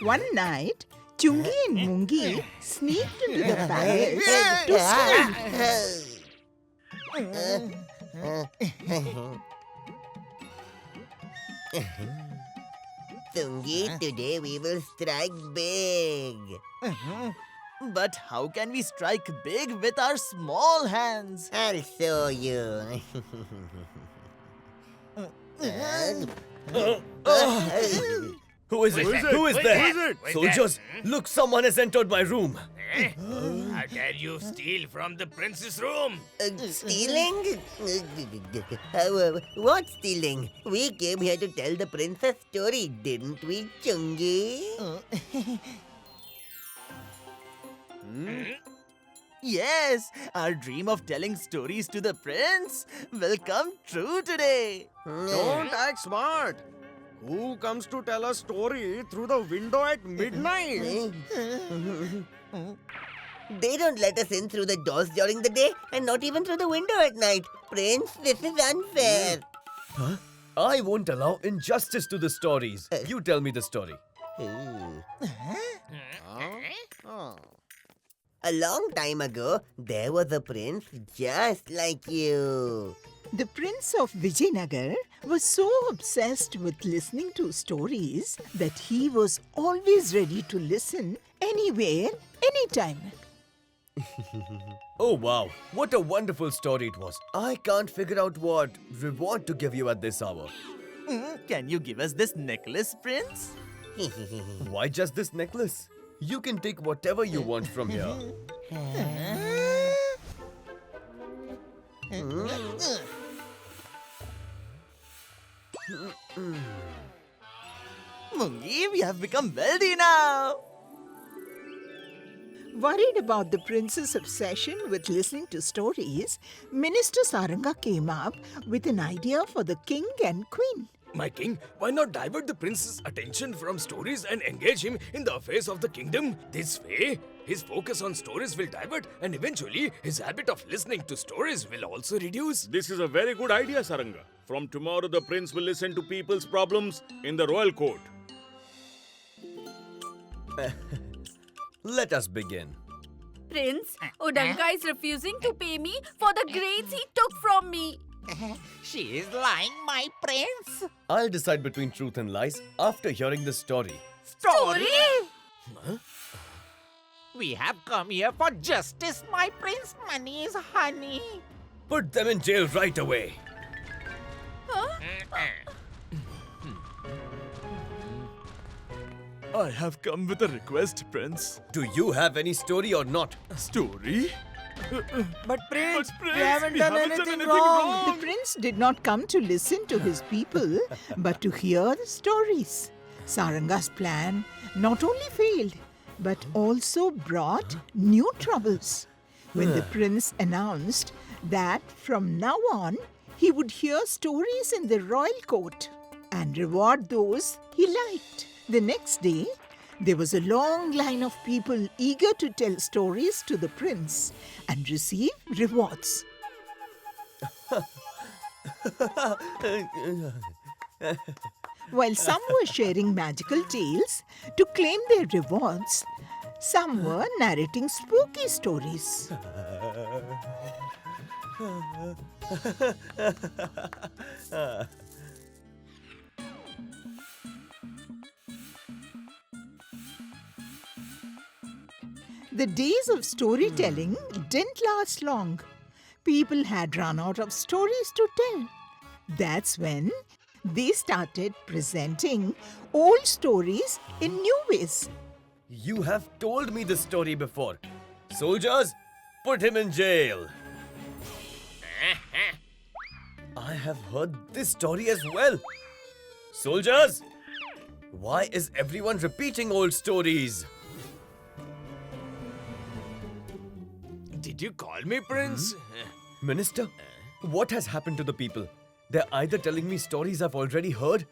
One night, Chungi and Mungi sneaked into the palace to steal. Tungi, today we will strike big. But how can we strike big with our small hands? I'll show you. Who is it? Who is there? Soldiers, look, someone has entered my room. How dare you steal from the prince's room? Stealing? What stealing? We came here to tell the princess story, didn't we, Chungi? Yes, our dream of telling stories to the prince will come true today. Don't act smart. Who comes to tell a story through the window at midnight? They don't let us in through the doors during the day and not even through the window at night. Prince, this is unfair. Huh? I won't allow injustice to the stories. You tell me the story. A long time ago, there was a prince just like you. The Prince of Vijayanagar was so obsessed with listening to stories that he was always ready to listen anywhere, anytime. Oh wow, what a wonderful story it was. I can't figure out what reward to give you at this hour. Can you give us this necklace, prince? Why just this necklace? You can take whatever you want from here. Mungi, we have become wealthy now. Worried about the prince's obsession with listening to stories, Minister Saranga came up with an idea for the king and queen. My king, why not divert the prince's attention from stories and engage him in the affairs of the kingdom? This way, his focus on stories will divert and eventually his habit of listening to stories will also reduce. This is a very good idea, Saranga. From tomorrow, the prince will listen to people's problems in the royal court. Let us begin. Prince, Udanka is refusing to pay me for the grains he took from me. She is lying, my prince. I'll decide between truth and lies after hearing the story. Story? Huh? We have come here for justice, my prince. Money is honey. Put them in jail right away. Huh? I have come with a request, prince. Do you have any story or not? Story? But prince, we haven't done anything wrong. The prince did not come to listen to his people, but to hear the stories. Saranga's plan not only failed, but also brought new troubles. When the prince announced that from now on he would hear stories in the royal court and reward those he liked. The next day, there was a long line of people eager to tell stories to the prince and receive rewards. While some were sharing magical tales to claim their rewards, some were narrating spooky stories. The days of storytelling didn't last long. People had run out of stories to tell. That's when they started presenting old stories in new ways. You have told me this story before. Soldiers, put him in jail. I have heard this story as well. Soldiers, why is everyone repeating old stories? Did you call me, prince? Minister, what has happened to the people? They're either telling me stories I've already heard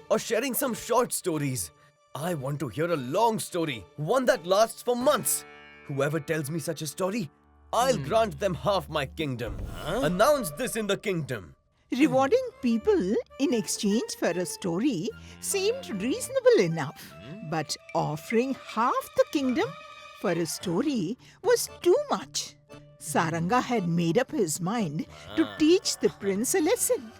or sharing some short stories. I want to hear a long story, one that lasts for months. Whoever tells me such a story, I'll grant them half my kingdom. Announce this in the kingdom. Rewarding people in exchange for a story seemed reasonable enough, but offering half the kingdom for a story was too much. Saranga had made up his mind to teach the prince a lesson.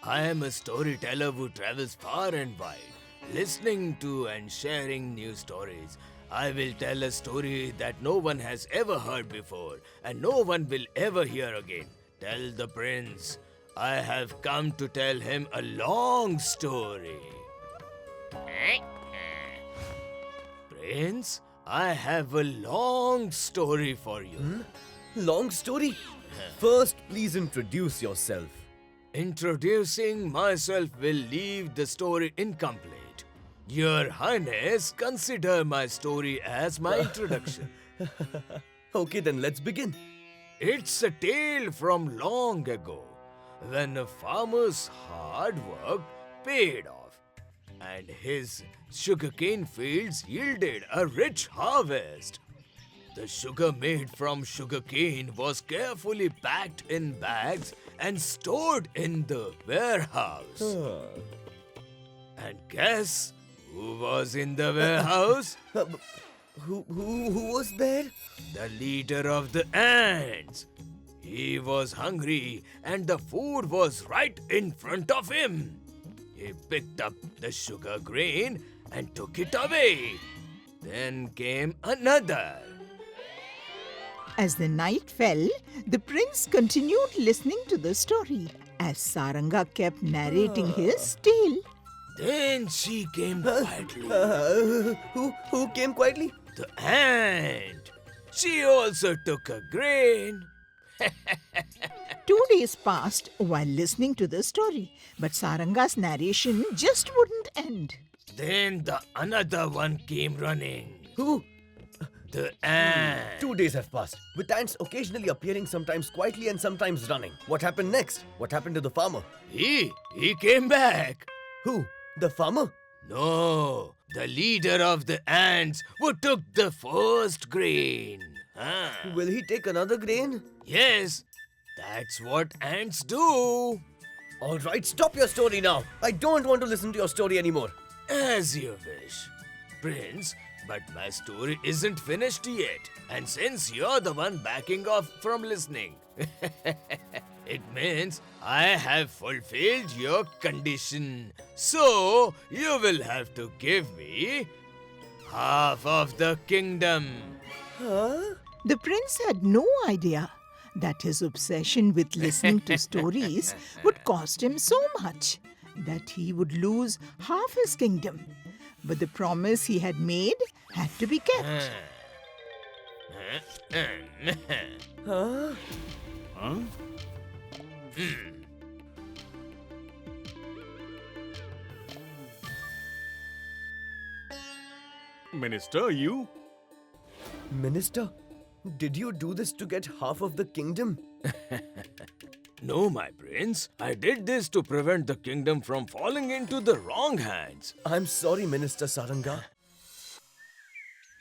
I am a storyteller who travels far and wide, listening to and sharing new stories. I will tell a story that no one has ever heard before, and no one will ever hear again. Tell the prince, I have come to tell him a long story. Prince, I have a long story for you. Long story? First, please introduce yourself. Introducing myself will leave the story incomplete. Your Highness, consider my story as my introduction. Okay, then let's begin. It's a tale from long ago, when a farmer's hard work paid off, and his sugarcane fields yielded a rich harvest. The sugar made from sugarcane was carefully packed in bags and stored in the warehouse. And guess who was in the warehouse? Who was there? The leader of the ants. He was hungry and the food was right in front of him. He picked up the sugar grain and took it away. Then came another. As the night fell, the prince continued listening to the story as Saranga kept narrating his tale. Then she came quietly. Who came quietly? The ant. She also took a grain. 2 days passed while listening to the story, but Saranga's narration just wouldn't end. Then the another one came running. Who? The ant. 2 days have passed, with ants occasionally appearing sometimes quietly and sometimes running. What happened next? What happened to the farmer? He came back. Who? The farmer? No, the leader of the ants who took the first grain. Will he take another grain? Yes, that's what ants do. All right, stop your story now. I don't want to listen to your story anymore. As you wish, Prince, but my story isn't finished yet. And since you're the one backing off from listening, it means I have fulfilled your condition. So, you will have to give me half of the kingdom. The prince had no idea that his obsession with listening to stories would cost him so much that he would lose half his kingdom. But the promise he had made had to be kept. Minister, you? Minister, did you do this to get half of the kingdom? No, my prince. I did this to prevent the kingdom from falling into the wrong hands. I'm sorry, Minister Saranga.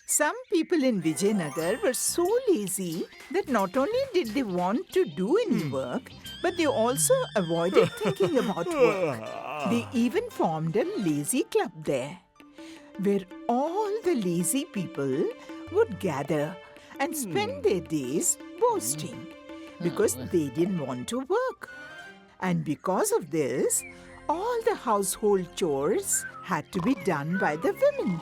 Some people in Vijayanagar were so lazy that not only did they want to do any work, but they also avoided thinking about work. They even formed a lazy club there, where all the lazy people would gather and spend their days boasting because they didn't want to work. And because of this, all the household chores had to be done by the women.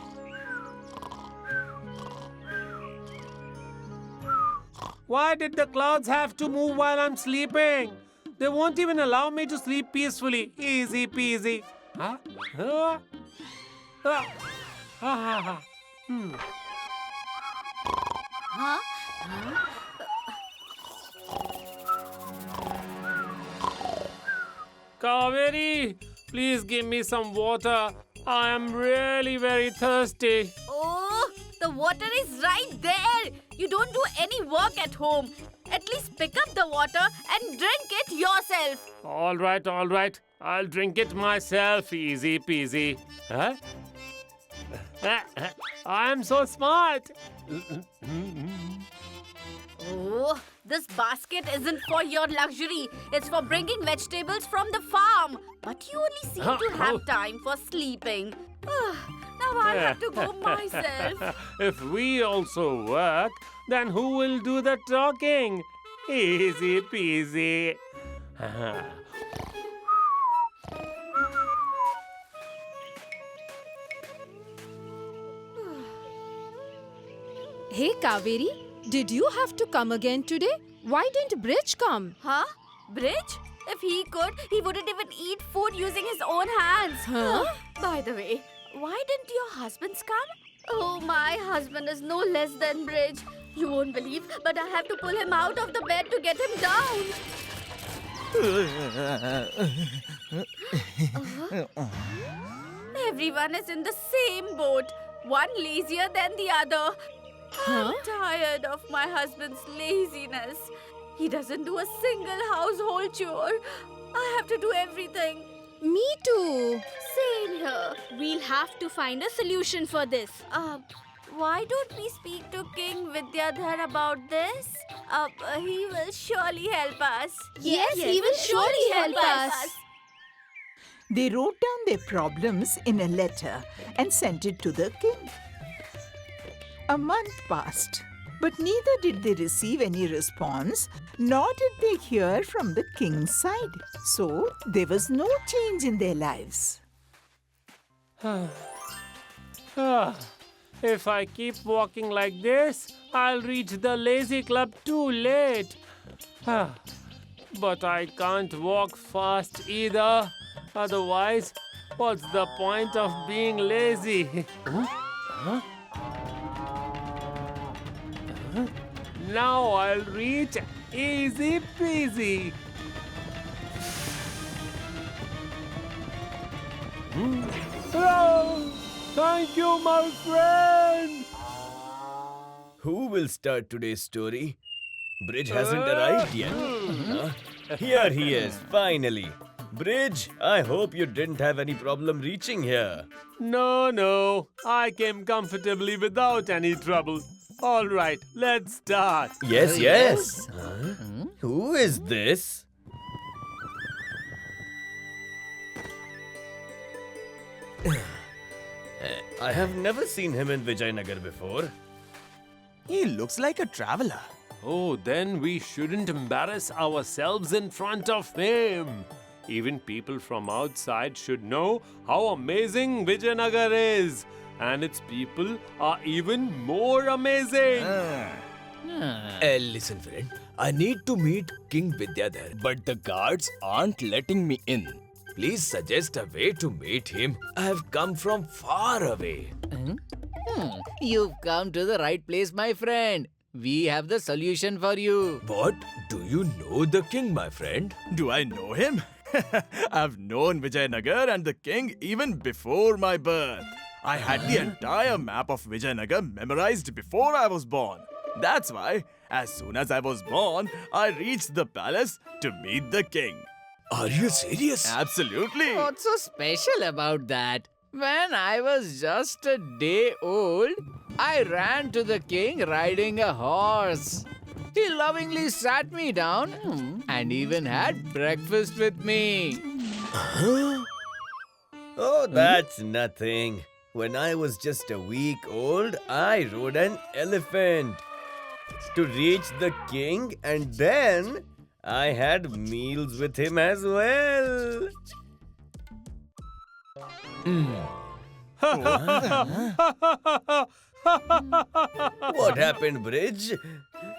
Why did the clouds have to move while I'm sleeping? They won't even allow me to sleep peacefully. Easy peasy. Huh? Kaveri, please give me some water. I am really very thirsty. Oh, the water is right there. You don't do any work at home. At least pick up the water and drink it yourself. All right. I'll drink it myself. Easy peasy. Huh? I'm so smart. Oh, this basket isn't for your luxury. It's for bringing vegetables from the farm. But you only seem to have time for sleeping. Now I have to go myself. If we also work, then who will do the talking? Easy peasy. Hey Kaveri, did you have to come again today? Why didn't Bridge come? Huh? Bridge? If he could, he wouldn't even eat food using his own hands. Huh? By the way, why didn't your husbands come? Oh, my husband is no less than Bridge. You won't believe, but I have to pull him out of the bed to get him down. Everyone is in the same boat. One lazier than the other. I'm tired of my husband's laziness. He doesn't do a single household chore. I have to do everything. Me too. Same here. We'll have to find a solution for this. Why don't we speak to King Vidyadhar about this? He will surely help us. Yes, he will surely help us. They wrote down their problems in a letter and sent it to the king. A month passed, but neither did they receive any response, nor did they hear from the king's side. So there was no change in their lives. If I keep walking like this, I'll reach the lazy club too late. But I can't walk fast either. Otherwise, what's the point of being lazy? Now I'll reach easy peasy. Hello! Thank you, my friend! Who will start today's story? Bridge hasn't arrived yet. Huh? Here he is, finally. Bridge, I hope you didn't have any problem reaching here. No. I came comfortably without any trouble. All right, let's start. Yes. Huh? Who is this? I have never seen him in Vijayanagar before. He looks like a traveler. Oh, then we shouldn't embarrass ourselves in front of him. Even people from outside should know how amazing Vijayanagar is. And its people are even more amazing. Listen, friend. I need to meet King Vidyadhar, but the guards aren't letting me in. Please suggest a way to meet him. I have come from far away. You've come to the right place, my friend. We have the solution for you. What? Do you know the king, my friend? Do I know him? I've known Vijayanagar and the king even before my birth. I had the entire map of Vijayanagar memorized before I was born. That's why, as soon as I was born, I reached the palace to meet the king. Are you serious? Absolutely. What's so special about that? When I was just a day old, I ran to the king riding a horse. He lovingly sat me down and even had breakfast with me. Oh, that's nothing. When I was just a week old, I rode an elephant to reach the king, and then I had meals with him as well. What happened, Bridge?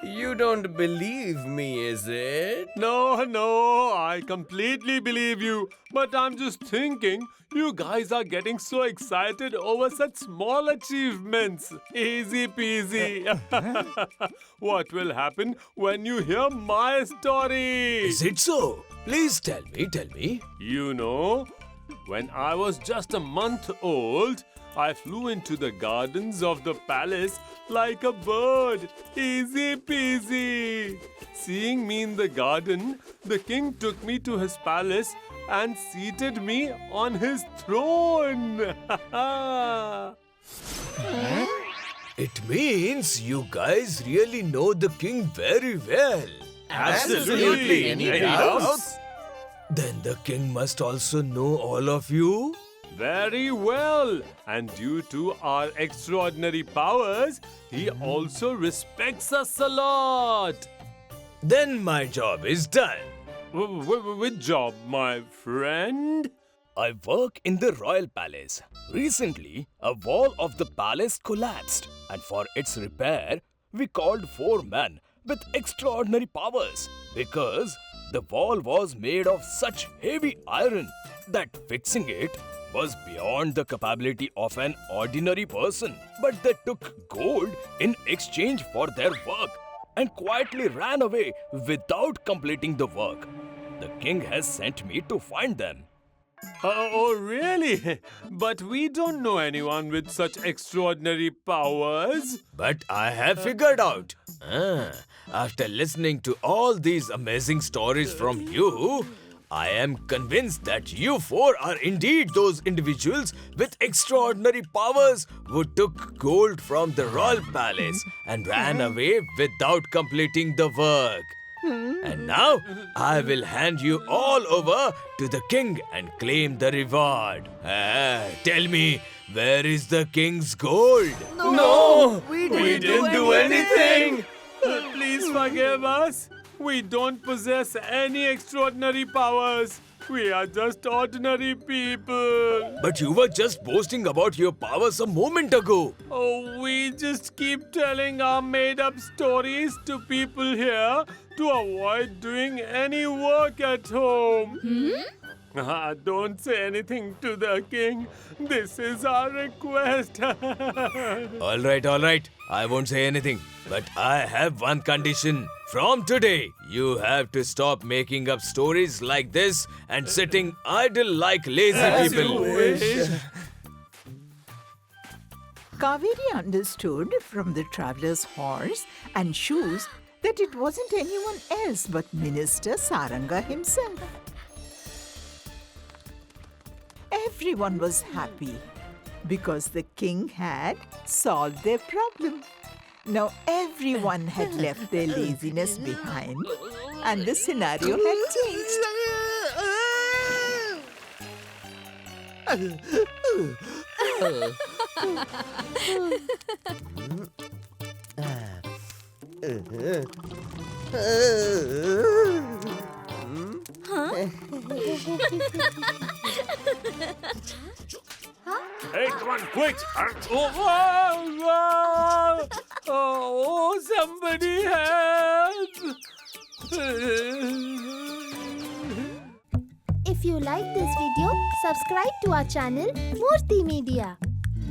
You don't believe me, is it? No, I completely believe you. But I'm just thinking, you guys are getting so excited over such small achievements. Easy peasy. What will happen when you hear my story? Is it so? Please tell me. You know, when I was just a month old, I flew into the gardens of the palace like a bird. Easy peasy. Seeing me in the garden, the king took me to his palace and seated me on his throne. It means you guys really know the king very well. Absolutely. Any doubts? Then the king must also know all of you? Very well. And due to our extraordinary powers, he also respects us a lot. Then my job is done. Which job, my friend? I work in the royal palace. Recently, a wall of the palace collapsed, and for its repair, we called 4 men with extraordinary powers because the wall was made of such heavy iron that fixing it was beyond the capability of an ordinary person. But they took gold in exchange for their work and quietly ran away without completing the work. The king has sent me to find them. Oh, really? But we don't know anyone with such extraordinary powers. But I have figured out. After listening to all these amazing stories from you, I am convinced that you 4 are indeed those individuals with extraordinary powers who took gold from the royal palace and ran away without completing the work. And now I will hand you all over to the king and claim the reward. Tell me, where is the king's gold? No! We didn't do anything! Please forgive us. We don't possess any extraordinary powers. We are just ordinary people. But you were just boasting about your powers a moment ago. Oh, we just keep telling our made-up stories to people here to avoid doing any work at home. Don't say anything to the king. This is our request. All right. I won't say anything. But I have one condition. From today, you have to stop making up stories like this and sitting idle like lazy people. Kaveri understood from the traveller's horse and shoes that it wasn't anyone else but Minister Saranga himself. Everyone was happy because the king had solved their problem. Now everyone had left their laziness behind and the scenario had changed. Hey, come on, quick! Oh, somebody help! If you like this video, subscribe to our channel Murthy Media.